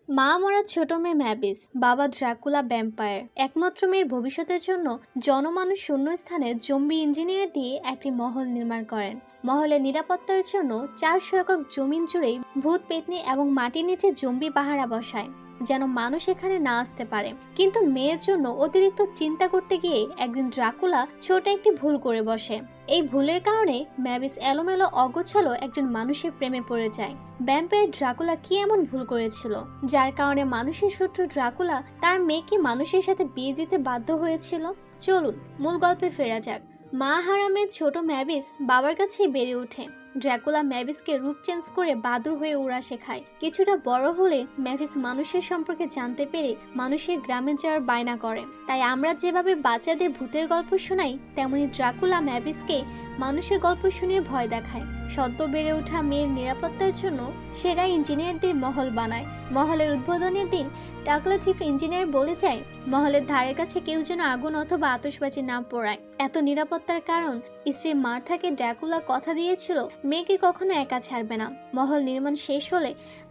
মা মরা ছোট মেয়ে ম্যাবিস, বাবা ড্রাকুলা ভ্যাম্পায়ার। একমাত্র মেয়ের ভবিষ্যতের জন্য জনমানুষ শূন্যস্থানে জম্বি ইঞ্জিনিয়ার দিয়ে একটি মহল নির্মাণ করেন। মহলের নিরাপত্তার জন্য 400 একর জমিন জুড়েই ভূত পেতনি এবং মাটির নিচে জম্বি পাহারা বসায়, যেন মানুষ এখানে না আসতে পারে। কিন্তু মেয়ের জন্য অতিরিক্ত চিন্তা করতে গিয়ে একদিন ড্রাকুলা ছোট একটি ভুল করে বসে। এই ভুলের কারণে ম্যাবিস এলোমেলো অগোছালো একজন মানুষের প্রেমে পড়ে যায়। ভ্যাম্পায়ার ড্রাকুলা কি এমন ভুল করেছিল যার কারণে মানুষের শত্রু ড্রাকুলা তার মেয়েকে মানুষের সাথে বিয়ে দিতে বাধ্য হয়েছিল? চলুন মূল গল্পে ফেরা যাক। মা হারামের ছোট ম্যাবিস বাবার কাছেই বেড়ে ওঠে। ড্রাকুলা ম্যাভিসকে রূপ চেঞ্জ করে বাদুর হয়ে উড়া শেখায়। কিছুটা বড় হলে ম্যাভিস মানুষের সম্পর্কে জানতে পেরে মানুষের গ্রামে যাওয়ার বায়না করে। তাই আমরা যেভাবে বাচ্চাদের ভূতের গল্প শোনাই, তেমনি ড্রাকুলা ম্যাভিসকে মানুষের গল্প শুনিয়ে ভয় দেখায়। সদ্য বেড়ে ওঠা মেয়ের নিরাপত্তার জন্য সেরা ইঞ্জিনিয়ারদের মহল বানায়। মহলের উদ্বোধনের দিন ড্রাকুলা চিফ ইঞ্জিনিয়ার বলে যায়, মহলের ধারে কাছে কেউ যেন আগুন অথবা আতশবাজি না পোড়ায়। এত নিরাপত্তার কারণ, স্ত্রী মার্থাকে ড্রাকুলা কথা দিয়েছিল মেয়েকে কখনো একা ছাড়বে না। মহল নির্মাণ শেষ হলে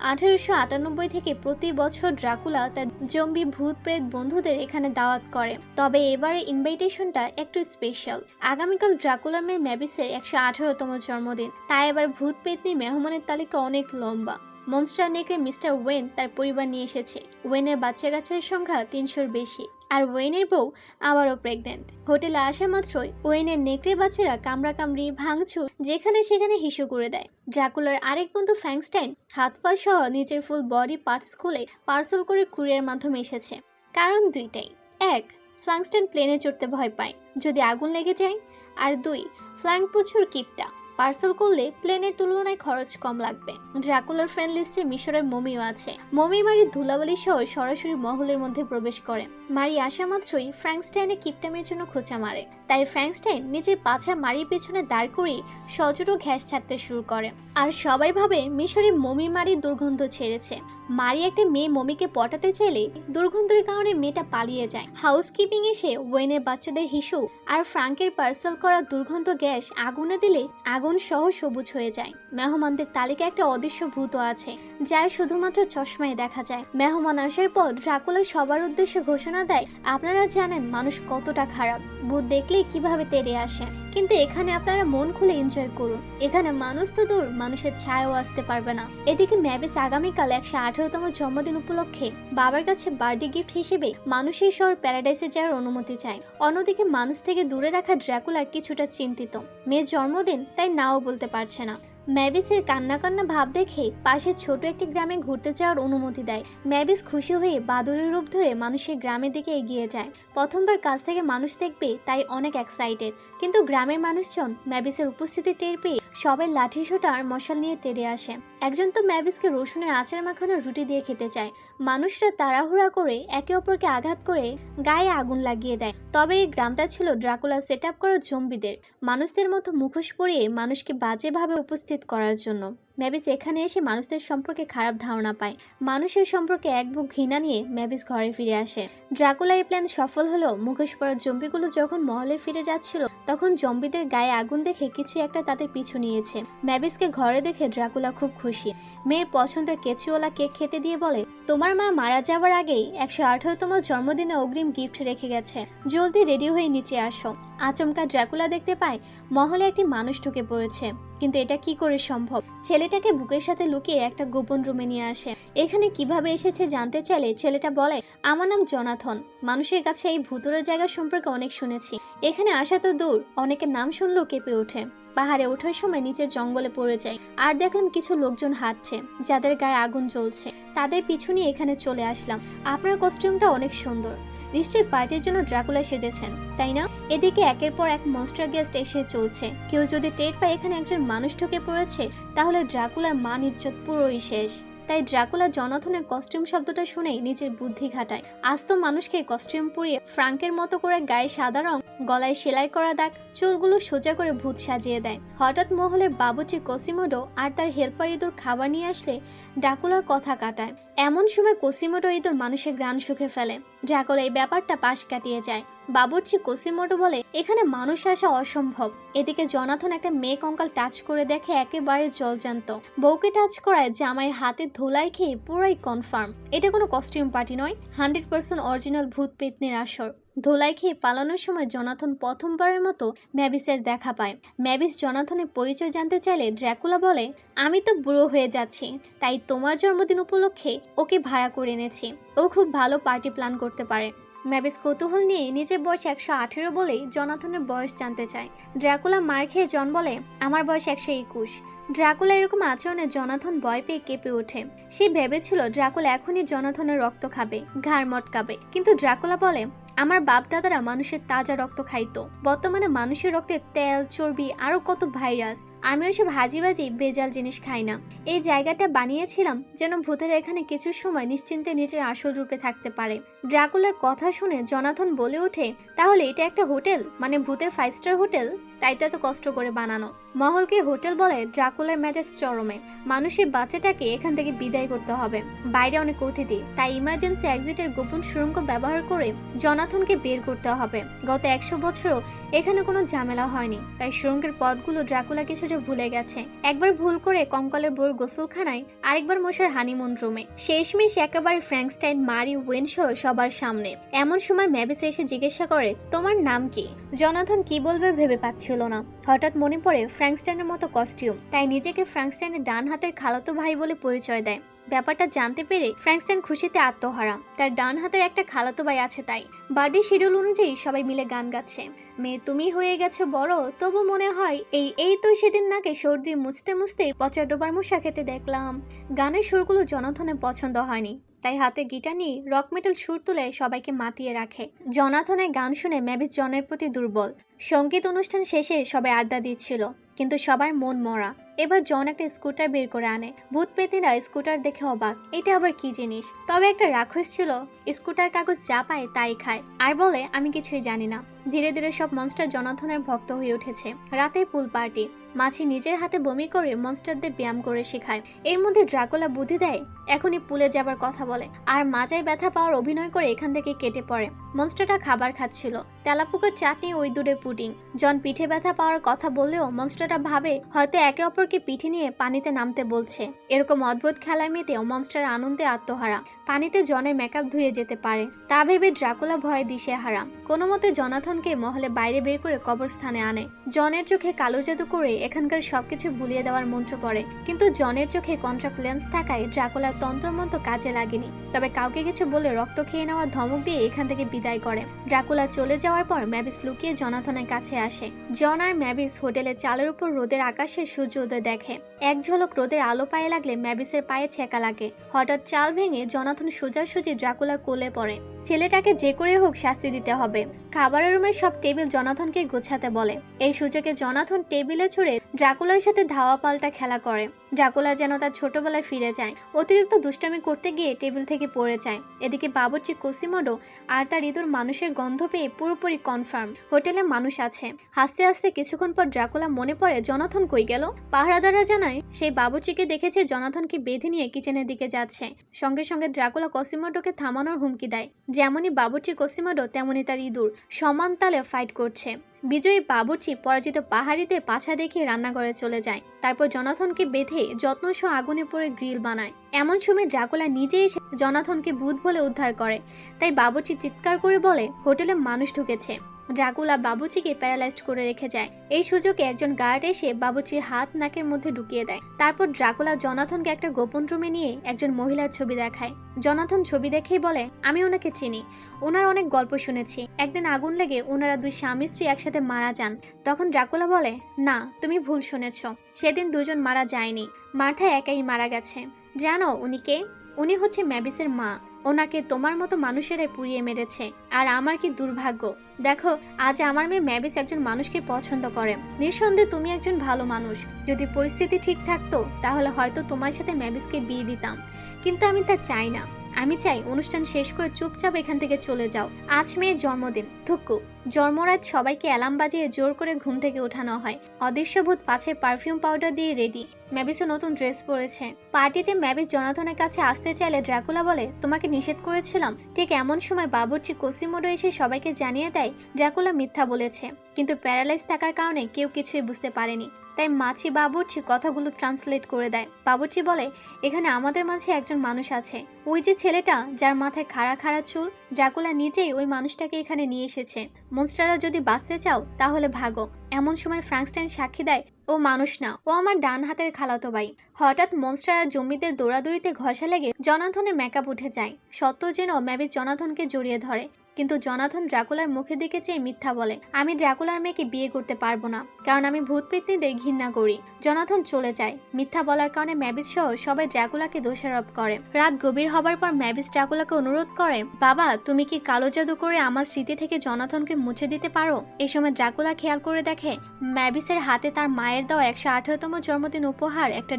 1898 থেকে প্রতি বছর ড্রাকুলা তার জম্বি ভূত প্রেত বন্ধুদের এখানে দাওয়াত করে। তবে এবারে ইনভাইটেশনটা একটু স্পেশাল। আগামীকাল ড্রাকুলার মেয়ে ম্যাবিসের 118তম জন্মদিন, তাই এবার ভূত পেতনি মেহমানের তালিকা অনেক লম্বা। মনস্টার নেকড়ে মিস্টার ওয়েন তার পরিবার নিয়ে এসেছে। ওয়েনের বাচ্চা কাচ্চার সংখ্যা 300-র বেশি, আর ওয়েনের বউ আবারও প্রেগনেন্ট। হোটেলে আসা মাত্রই ওয়েনের নেকড়ে বাচ্চারা কামড়াকামড়ি ভাঙচুর যেখানে সেখানে হিসু করে দেয়। ড্রাকুলার আরেক বন্ধু ফ্র্যাঙ্কস্টাইন হাত পা সহ নিজের ফুল বডি পার্টস খুলে পার্সেল করে কুরিয়ার মাধ্যমে এসেছে। কারণ দুইটাই। এক, ফ্র্যাঙ্কস্টাইন প্লেনে চড়তে ভয় পায়, যদি আগুন লেগে যায়। আর দুই, ফ্ল্যাঙ্ক প্রচুর কিপটা, পার্সেল করলে প্লেনের তুলনায় খরচ কম লাগবে। ড্রাকুলার ফ্রেন্ড লিস্টে মিশরের মমিও আছে। মমি মারির ধুলাবালি সহ সরাসরি মহলের মধ্যে প্রবেশ করে। মারি আসা মাত্রই ফ্র্যাঙ্কস্টাইনের কিপটামের জন্য খোঁচা মারে। তাই ফ্র্যাঙ্কস্টাইন নিজের পাছা মারির পেছনে দাঁড় করিয়ে সজোরে ঘ্যাস ছাড়তে শুরু করে। আর সবাই ভাবে মিশরে মমি মারির দুর্গন্ধ ছেড়েছে। মারি একটা মেয়ে মমিকে পটাতে চাইলে দুর্গন্ধের কারণে মেয়েটা পালিয়ে যায়। হাউসকিপিং এসে ওয়েনের বাচ্চাদের হিসু আর ফ্রাঙ্কের পার্সেল করা দুর্গন্ধ গ্যাস আগুনে দিলে আগুন সহ সবুজ হয়ে যায়। মেহমানদের তালিকায় একটা অদৃশ্য ভূতও আছে, যার শুধুমাত্র চশমায় দেখা যায়। মেহমান আসার পর ড্রাকুলা সবার উদ্দেশ্যে ঘোষণা দেয়, আপনারা জানেন মানুষ কতটা খারাপ, ভূত দেখলেই কিভাবে তেড়ে আসে। কিন্তু এখানে আপনারা মন খুলে এনজয় করুন। এখানে মানুষ তো দূর, মানুষের ছায়াও আসতে পারবে না। এদিকে ম্যাবিস আগামীকাল 118তম জন্মদিন উপলক্ষে বাবার কাছে বার্থডে গিফট হিসেবে মানুষের শহর প্যারাডাইসে যাওয়ার অনুমতি চায়। অন্যদিকে মানুষ থেকে দূরে রাখা ড্রাকুলা কিছুটা চিন্তিত। মেয়ের জন্মদিন, তাই নাও বলতে পারছে না। ম্যাবিসের কান্না কান্না ভাব দেখে পাশে ছোট একটি গ্রামে ঘুরতে যাওয়ার অনুমতি দেয়। ম্যাবিস খুশি হয়ে বাদুড়ের রূপ ধরে মানুষের গ্রামের দিকে এগিয়ে যায়। প্রথমবার কাছ থেকে মানুষ দেখবে, তাই অনেক এক্সাইটেড। কিন্তু গ্রামের মানুষজন ম্যাবিসের উপস্থিতি টের পেয়ে সবাই লাঠি সোটা আর মশাল নিয়ে তেড়ে আসে। একজন তো ম্যাবিসকে রসুনের আচার মাখানো রুটি দিয়ে খেতে চায়। মানুষরা তাড়াহুড়া করে একে অপরকে আঘাত করে গায়ে আগুন লাগিয়ে দেয়। তবে এই গ্রামটা ছিল ড্রাকুলা সেট আপ করা জম্বিদের মানুষদের মতো মুখোশ পরিয়ে মানুষকে বাজেভাবে উপস্থিত করার জন্য। ম্যাবিস এখানে এসে মানুষদের সম্পর্কে খারাপ ধারণা পায়। মানুষের সম্পর্কে এক বুক ঘৃণা নিয়ে ম্যাবিস ঘরে ফিরে আসে। ড্রাকুলার এই প্ল্যান সফল হলো। মুখোশ পরা জম্বিগুলো যখন মহলে ফিরে যাচ্ছিল, তখন জম্বিদের গায়ে আগুন দেখে কিছু একটা তাদের পিছু নিয়েছে। ম্যাবিসকে ঘরে দেখে ড্রাকুলা খুব খুশি। মেয়ের পছন্দের কেচিওয়ালা কেক খেতে দিয়ে বলে, তোমার মা মারা যাওয়ার আগেই 118তম জন্মদিনে অগ্রিম গিফট রেখে গেছে, জলদি রেডি হয়ে নিচে আসো। আচমকা ড্রাকুলা দেখতে পায় মহলে একটি মানুষ ঢুকে পড়েছে। কিন্তু এটা কি করে সম্ভব? ছেলেটাকে বুকের সাথে লুকিয়ে একটা গোপন রুমে নিয়ে আসে। এখানে কিভাবে এসেছে জানতে চাইলে ছেলেটা বলে, আমার নাম জোনাথন। মানুষের কাছে এই ভুতুড়ে জায়গা সম্পর্কে অনেক শুনেছি। এখানে আসা তো দূর, অনেকের নাম শুনলেও কেঁপে ওঠে। পাহাড়ে ওঠার সময় নিচের জঙ্গলে পড়ে যায়, আর দেখলাম কিছু লোকজন হাঁটছে যাদের গায়ে আগুন জ্বলছে। তাদের পিছু নিয়ে এখানে চলে আসলাম। আপনার কস্টিউমটা অনেক সুন্দর, নিশ্চয়ই পার্টির জন্য ড্রাকুলা সেজেছেন, তাই না? এদিকে একের পর এক মনস্টার গেস্ট এসে চলছে। কেউ যদি টের পায় এখানে একজন মানুষ ঢুকে পড়েছে, তাহলে ড্রাকুলার মান ইজ্জত পুরোই শেষ। তাই ড্রাকুলা জনাথনের কস্টিউম শব্দটা শুনেই নিজের বুদ্ধি খাটায়। আস্ত মানুষকে কস্টিউম পরিয়ে ফ্রাঙ্কের মতো করে গায়ে সাদা রং, গলায় সেলাই করা দাগ, চুলগুলো সোজা করে ভূত সাজিয়ে দেয়। হঠাৎ মহলের বাবুচি কোসিমোডো আর তার হেল্পার ইঁদুর খাবার নিয়ে আসলে ড্রাকুলার কথা কাটায়। এমন সময় কোসিমোডো ইঁদুর মানুষের ঘ্রাণ শুকে ফেলে। ড্রাকুলা এই ব্যাপারটা পাশ কাটিয়ে যায়। বাবুর্চি কোসিমোটো বলে, এখানে মানুষ আসা অসম্ভব। এদিকে জনাথন একটা মেয়ে কঙ্কাল টাচ করে দেখে একেবারে জলজান্ত। বউকে টাচ করায় জামাই হাতে ধুলাই খেয়ে পুরাই কনফার্ম এটা কোনো কস্টিউম পার্টি নয়, 100% অরিজিনাল ভূত পেতনির আসর। ধুলাই খেয়ে পালানোর সময় জনাথন প্রথমবারের মতো ম্যাবিসের দেখা পায়। ম্যাবিস জনাথনের পরিচয় জানতে চাইলে ড্র্যাকুলা বলে, আমি তো বুড়ো হয়ে যাচ্ছি, তাই তোমার জন্মদিন উপলক্ষে ওকে ভাড়া করে এনেছি। ও খুব ভালো পার্টি প্ল্যান করতে পারে। ম্যাবিস কৌতূহল নিয়ে নিজের বয়স 118 বলেই জনাথনের বয়স জানতে চায়। ড্র্যাকুলা মার খেয়ে জন বলে, আমার বয়স 121। ড্রাকুলা এরকম আচরণে জনাথন ভয় পেয়ে কেঁপে ওঠে। সে ভেবেছিল ড্রাকুলা এখনই জনাথনের রক্ত খাবে, ঘাড় মটকাবে, কিন্তু ড্রাকুলা বলে, আমার বাপ দাদারা মানুষের তাজা রক্ত খাইতো। বর্তমানে মানুষের রক্তে তেল, চর্বি, আরো কত ভাইরাস। আমি ওইসব হাজিবাজি বেজাল জিনিস খাই না। এই জায়গাটা বানিয়েছিলাম যেন ভূতেরা এখানে কিছু সময় নিশ্চিন্তে নিজের আসল রূপে থাকতে পারে। ড্রাকুলার কথা শুনে জনাথন বলে ওঠে, তাহলে এটা একটা হোটেল, মানে ভূতের 5 স্টার হোটেল? তাই তো এত কষ্ট করে বানানো। মহলকে হোটেল বলে ড্রাকুলার মেজাজ চরমে। মানুষের বাচ্চাটাকে এখান থেকে বিদায় করতে হবে। বাইরে অনেক অতিথি, তাই ইমার্জেন্সি এক্সিটের গোপন সুড়ঙ্গ ব্যবহার করে জনাথনকে বের করতে হবে। গত 100 বছরও এখানে কোনো ঝামেলা হয়নি, তাই সুড়ঙ্গের পথগুলো ড্রাকুলা কিছুটা ভুলে গেছে। একবার ভুল করে কঙ্কালের বোর গোসলখানায়, আরেকবার মশার হানিমুন রুমে, শেষমেশ একেবারে ফ্র্যাঙ্কস্টাইন, মারি, ওয়েনশো সবার সামনে। এমন সময় ম্যাবিস এসে জিজ্ঞাসা করে, তোমার নাম কি? জনাথন কি বলবে ভেবে পাচ্ছিল না। হঠাৎ মনে পড়ে ফ্র্যাঙ্কস্টাইনের মতো কস্টিউম, তাই নিজেকে ফ্র্যাঙ্কস্টাইনের ডান হাতের খালাতো ভাই বলে পরিচয় দেয়। ব্যাপারটা জানতে পেরে ফ্র্যাঙ্কস্টাইন খুশিতে আত্মহারা। তার ডান হাতের একটা খালাতো ভাই আছে তাই। বার্থডে শিডিউল অনুযায়ী সবাই মিলে গান গাচ্ছে। মেয়ে তুমি হয়ে গেছো বড়, তবু মনে হয় এই তো সেদিন নাকে সর্দি মুছতে মুছতে পচা ডোবার মশা খেতে দেখলাম। গানের সুরগুলো জনাথনের পছন্দ হয়নি, তাই হাতে গিটার নিয়ে রক মেটাল সুর তুলে সবাইকে মাতিয়ে রাখে। জনাথনের গান শুনে ম্যাবিস জনের প্রতি দুর্বল। সঙ্গীত অনুষ্ঠান শেষে সবাই আড্ডা দিচ্ছিল, কিন্তু সবার মন মরা। এবার জন একটা স্কুটার বের করে আনে। ভূত পেতিরা স্কুটার দেখে অবাক, এটা আবার কি জিনিস। তবে একটা রাক্ষস ছিল, স্কুটার কাগজ যা পায় তাই খায়, আর বলে আমি কিছুই জানি না। ধীরে ধীরে সব মনস্টার জনাথনের ভক্ত হয়ে উঠেছে। রাতে পুল পার্টি। মাছি নিজের হাতে বমি করে মনস্টারদের ব্যায়াম করে শেখায়। এর মধ্যে ড্রাকুলা বুদ্ধি দেয়, এখনই পুলে যাবার কথা বলে, আর মাজায় ব্যথা পাওয়ার অভিনয় করে এখান থেকে কেটে পড়ে। মনস্টারটা খাবার খাচ্ছিল, তেলাপুকার চাটনি, ওই দুধের পুডিং। জন পিঠে ব্যথা পাওয়ার কথা বললেও মনস্টারটা ভাবে হয়তো একে অপরকে পিঠে নিয়ে পানিতে নামতে বলছে। এরকম অদ্ভুত খেলায় মেতেও মনস্টার আনন্দে আত্মহারা। পানিতে জনের মেকআপ ধুয়ে যেতে পারে তা ভেবে ড্রাকুলা ভয়ে দিশেহারা। কোনো মতে জনাথনকে মহলে বাইরে বের করে কবরস্থানে আনে। জনের চোখে কালো জাদু করে এখানকার সবকিছু ভুলিয়ে দেওয়ার মন্ত্র পড়ে, কিন্তু জনের চোখে কন্ট্রাক্ট লেন্স থাকায় ড্রাকুলার তন্ত্রমন্ত্র কাজে লাগেনি। তবে কাউকে কিছু বলে রক্ত খেয়ে নেওয়ার ধমক দিয়ে এখান থেকে বিদায় করে। ড্রাকুলা চলে যাওয়ার পর ম্যাবিস লুকিয়ে জনাথনের কাছে আসে। জন আর ম্যাবিস হোটেলের চালের উপর রোদের আকাশে সূর্য উদয় দেখে। এক ঝলক রোদের আলো পায়ে লাগলে ম্যাবিসের পায়ে ছেঁকা লাগে। হঠাৎ চাল ভেঙে জনাথন সোজাসুজি ড্রাকুলার কোলে পড়ে। ছেলেটাকে যে করে হোক শাস্তি দিতে হবে। খাবারের রুমের সব টেবিল জনাথনকে গোছাতে বলে। এই সুযোগে জনাথন টেবিলে ছুড়ে ড্রাকুলার সাথে ধাওয়া পাল্টা খেলা করে। ড্রাকুলা যেন তার ছোটবেলায় ফিরে যায়। অতিরিক্ত দুষ্টামি করতে গিয়ে টেবিল থেকে পড়ে যায়। এদিকে বাবুর্চি কোসিমোডো আর তার ইঁদুর মানুষের গন্ধ পেয়ে পুরোপুরি কনফার্ম হোটেলে মানুষ আছে। হাসতে হাসতে কিছুক্ষণ পর ড্রাকুলা মনে পড়ে জনাথন কই গেল। পাহারাদাররা জানায় সেই বাবুর্চিকে দেখেছে জনাথনকে বেঁধে নিয়ে কিচেনের দিকে যাচ্ছে। সঙ্গে সঙ্গে ড্রাকুলা কোসিমোডোকে থামানোর হুমকি দেয়। যেমনই বাবুর্চি কোসিমোডো তেমনি তার ইঁদুর সমান তালে ফাইট করছে। বিজয়ী বাবুর্চি পরাজিত পাহাড়িতে পাছা দেখিয়ে রান্নাঘরে চলে যায়। তারপর জনাথনকে বেঁধে যত্নসহ আগুনে পড়ে গ্রিল বানায়। এমন সময় ড্রাকুলা নিজে এসে জনাথনকে ভূত বলে উদ্ধার করে। তাই বাবুর্চি চিৎকার করে বলে হোটেলে মানুষ ঢুকেছে। ড্রাকুলা বাবুর্চিকে প্যারালাইজড করে রেখে যায়। এই সুযোগে একজন গার্ড এসে বাবুর্চির হাত নাকের মধ্যে ঢুকিয়ে দেয়। তারপর ড্রাকুলা জনাথনকে একটা গোপন রুমে নিয়ে একজন মহিলার ছবি দেখায়। জনাথন ছবি দেখেই বলে আমি ওনাকে চিনি, ওনার অনেক গল্প শুনেছি। একদিন আগুন লেগে ওনারা দুই স্বামী স্ত্রী একসাথে মারা যান। তখন ড্রাকুলা বলে না, তুমি ভুল শুনেছ, সেদিন দুজন মারা যায়নি, মার্থা একাই মারা গেছে। জানো উনি কে? উনি হচ্ছে ম্যাবিসের মা। ওনাকে তোমার মতো মানুষেরাই পুড়িয়ে মেরেছে। আর আমার কি দুর্ভাগ্য, দেখো আজ আমার মেয়ে ম্যাবিস একজন মানুষকে পছন্দ করে। নিঃসন্দেহে তুমি একজন ভালো মানুষ। যদি পরিস্থিতি ঠিক থাকতো তাহলে হয়তো তোমার সাথে ম্যাবিসকে বিয়ে দিতাম, কিন্তু আমি তা চাই না। আমি চাই অনুষ্ঠান শেষ করে চুপচাপ এখান থেকে চলে যাও। আজ মেয়ের জন্মদিন, থুক্কু। জন্মরাত সবাইকে অ্যালার্ম বাজিয়ে জোর করে ঘুম থেকে ওঠানো হয়। অদৃশ্যভূত পাছে পারফিউম পাউডার দিয়ে রেডি। ম্যাবিসও নতুন ড্রেস পরেছে। পার্টিতে ম্যাবিস জনাথনের কাছে আসতে চাইলে ড্রাকুলা বলে, তোমাকে নিষেধ করেছিলাম। ঠিক এমন সময় বাবুর্চি কোসিমোডো এসে সবাইকে জানিয়ে দেয় ড্রাকুলা মিথ্যা বলেছে, কিন্তু প্যারালাইজ থাকার কারণে কেউ কিছুই বুঝতে পারেনি। তাই মাছি বাবুর্চি কথাগুলো ট্রান্সলেট করে দেয়। বাবুর্চি বলে, এখানে আমাদের মাঝে একজন মানুষ আছে, ওই যে ছেলেটা যার মাথায় খাড়া খাড়া চুল। ড্রাকুলা নিজেই ওই মানুষটাকে এখানে নিয়ে এসেছে। মনস্টাররা যদি বাঁচতে চাও তাহলে ভাগো। এমন সময় ফ্রাঙ্কস্টাইন সাক্ষী দেয়, ও মানুষ না, ও আমার ডান হাতের খালাতো ভাই। হঠাৎ মনস্টার আর জম্বিদের দৌড়াদৌড়িতে ঘষা লেগে জনাথনের মেকআপ উঠে যায়। সত্ত্বেও যেন ম্যাবিস জনাথনকে জড়িয়ে ধরে, কিন্তু জনাথন ড্রাকুলার মুখের দিকে চেয়ে মিথ্যা বলে, আমি ড্রাকুলার মেয়েকে বিয়ে করতে পারবো না, কারণ আমি ভূত পেত্নীদের ঘৃণা করি। জনাথন চলে যায়। মিথ্যা বলার কারণে ম্যাবিস সহ সবাই ড্রাকুলাকে দোষারোপ করে। রাত গভীর হবার পর ম্যাবিস ড্রাকুলাকে অনুরোধ করে, বাবা তুমি কি কালো জাদু করে আমার স্মৃতি থেকে জনাথনকে মুছে দিতে পারো? এই সময় ড্রাকুলা খেয়াল করে দেখে ম্যাবিসের হাতে তার মায়ের দেওয়া 118তম জন্মদিন উপহার একটা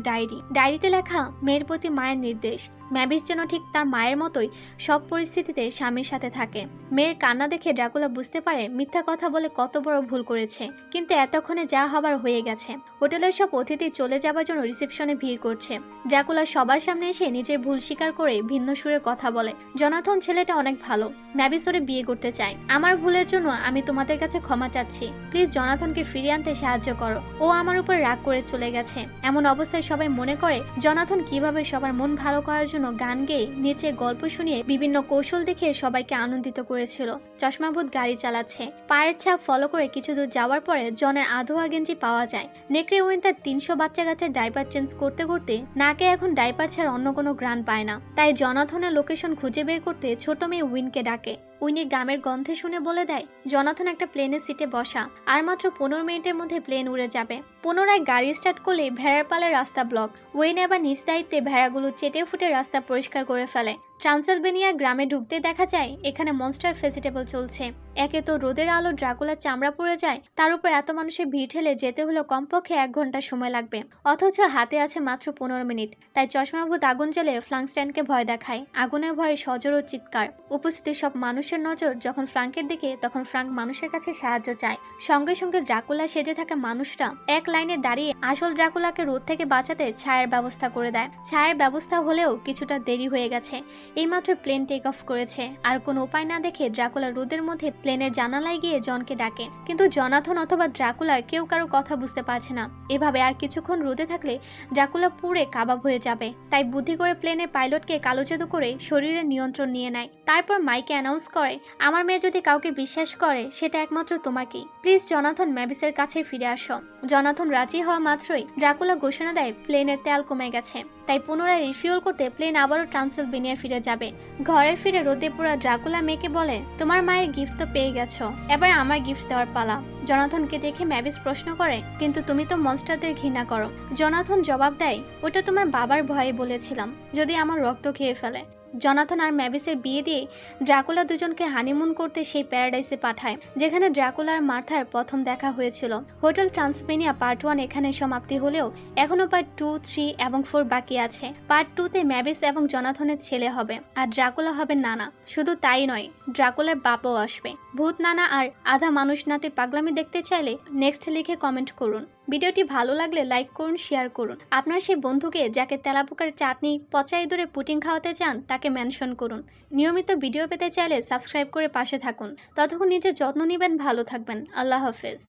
ডায়েরিতে লেখা মেয়ের প্রতি মায়ের নির্দেশ। ম্যাবিস যেন ঠিক তার মায়ের মতোই সব পরিস্থিতিতে স্বামীর সাথে থাকে। মেয়ের কান্না দেখে ড্রাকুলা বুঝতে পারে মিথ্যা কথা বলে কত বড় ভুল করেছে, কিন্তু এতক্ষণে যা হবার হয়ে গেছে। হোটেলের সব অতিথি চলে যাবার জন্য রিসেপশনে ভিড় করছে। ড্রাকুলা সবার সামনে এসে নিজের ভুল স্বীকার করে ভিন্ন সুরে কথা বলে, জনাথন ছেলেটা অনেক ভালো, ম্যাবিস ওরে বিয়ে করতে চায়। আমার ভুলের জন্য আমি তোমাদের কাছে ক্ষমা চাচ্ছি। প্লিজ জনাথনকে ফিরিয়ে আনতে সাহায্য করো, ও আমার উপর রাগ করে চলে গেছে। এমন অবস্থায় সবাই মনে করে জনাথন কিভাবে সবার মন ভালো করার জন্য গান গেয়ে, নিচে গল্প শুনিয়ে, বিভিন্ন কৌশল দেখে সবাইকে আনন্দিত করেছিল। চশমাভূত গাড়ি চালাচ্ছে। পায়ের ছাপ ফলো করে কিছু দূর যাওয়ার পরে জনের আধোয়া গেঞ্জি পাওয়া যায়। নেকড়ে উইন তার 300 বাচ্চা কাচ্চার ডাইপার চেঞ্জ করতে করতে নাকে এখন ডাইপার ছাড়া অন্য কোনো গ্রান পায় না। তাই জনাথনের লোকেশন খুঁজে বের করতে ছোট মেয়ে উইনকে ডাকে। উইনি গামের গন্ধে শুনে বলে দেয়, জনাথন একটা প্লেনের সিটে বসা, আর মাত্র 15 মিনিটের মধ্যে প্লেন উড়ে যাবে। পুনরায় গাড়ি স্টার্ট করলে ভেড়ার পালে রাস্তা ব্লক। উইন এবার নিজ দায়িত্বে ভেড়াগুলো চেটে ফুটে রাস্তা পরিষ্কার করে ফেলে। ট্রান্সিলভেনিয়া গ্রামে ঢুকতে দেখা যায় এখানে মনস্টার ফেস্টিভ্যাল চলছে। একে তো রোদের আলো ড্রাকুলার চামড়া পড়ে যায়, তার উপর এত মানুষের ভিড় ঠেলে যেতে হলো কমপক্ষে 1 ঘন্টা সময় লাগবে, অথচ হাতে আছে মাত্র 15 মিনিট। তাই চশমাভূত আগুন জ্বেলে ফ্রাঙ্কস্টাইনকে ভয় দেখায়। আগুনের ভয়ে সজোর ও চিৎকার। উপস্থিত সব মানুষের নজর যখন ফ্রাঙ্কের দিকে, তখন ফ্রাঙ্ক মানুষের কাছে সাহায্য চায়। সঙ্গে সঙ্গে ড্রাকুলা সেজে থাকা মানুষটা এক লাইনে দাঁড়িয়ে আসল ড্রাকুলাকে রোদ থেকে বাঁচাতে ছায়ের ব্যবস্থা করে দেয়। ছায়ের ব্যবস্থা হলেও কিছুটা দেরি হয়ে গেছে। এইমাত্র প্লেন টেক অফ করেছে। আর কোনো উপায় না দেখে ড্রাকুলা রোদের মধ্যে প্লেনের জানালায় গিয়ে জনকে ডাকে, কিন্তু জনাথন অথবা ড্রাকুলার কেউ কারো কথা বুঝতে পারছে না। এভাবে আর কিছুক্ষণ রোদে থাকলে ড্রাকুলা পুড়ে কাবাব হয়ে যাবে। তাই বুদ্ধি করে প্লেনের পাইলটকে কালো জাদু করে শরীরে নিয়ন্ত্রণ নিয়ে নেয়। তারপর মাইকে অ্যানাউন্স করে, আমার মেয়ে যদি কাউকে বিশ্বাস করে সেটা একমাত্র তোমাকেই। প্লিজ জনাথন ম্যাবিসের কাছে ফিরে আসো। জনাথন রাজি হওয়া মাত্রই ড্রাকুলা ঘোষণা দেয় প্লেনের তেল কমে গেছে। তাই পুনরায় রিফিউল করতে প্লেন আবারও ট্রান্সিলভেনিয়া ফিরে যাবে। ঘরে ফিরে রোদে পোড়া ড্রাকুলা মেয়েকে বলে, তোমার মায়ের গিফট তো পেয়ে গেছো, এবার আমার গিফট দেওয়ার পালা। জনাথনকে দেখে ম্যাবিস প্রশ্ন করে, কিন্তু তুমি তো মনস্টারদের ঘৃণা করো। জনাথন জবাব দেয়, ওটা তোমার বাবার ভয়ে বলেছিলাম, যদি আমার রক্ত খেয়ে ফেলে। জনাথন আর ম্যাবিসের বিয়ে দিয়ে ড্রাকুলা দুজনকে হানিমুন করতে সেই প্যারাডাইসে পাঠায়, যেখানে ড্রাকুলার মার্থার প্রথম দেখা হয়েছিল। হোটেল ট্রান্সিলভেনিয়া পার্ট 1 এখানে সমাপ্তি হলেও এখনো পার্ট 2, 3 এবং 4 বাকি আছে। পার্ট 2তে ম্যাবিস এবং জনাথনের ছেলে হবে, আর ড্রাকুলা হবে নানা। শুধু তাই নয়, ড্রাকুলার বাপও আসবে। ভূত নানা আর আধা মানুষ নাতির পাগলামি দেখতে চাইলে নেক্সট লিখে কমেন্ট করুন। ভিডিওটি ভালো লাগলে লাইক করুন, শেয়ার করুন। আপনার সেই বন্ধুকে যাকে তেলাপোকার চাটনি, পচা ইঁদুরে পুটিং খাওয়াতে চান তাকে মেনশন করুন। নিয়মিত ভিডিও পেতে চাইলে সাবস্ক্রাইব করে পাশে থাকুন। ততক্ষণ নিজের যত্ন নেবেন, ভালো থাকবেন। আল্লাহ হাফেজ।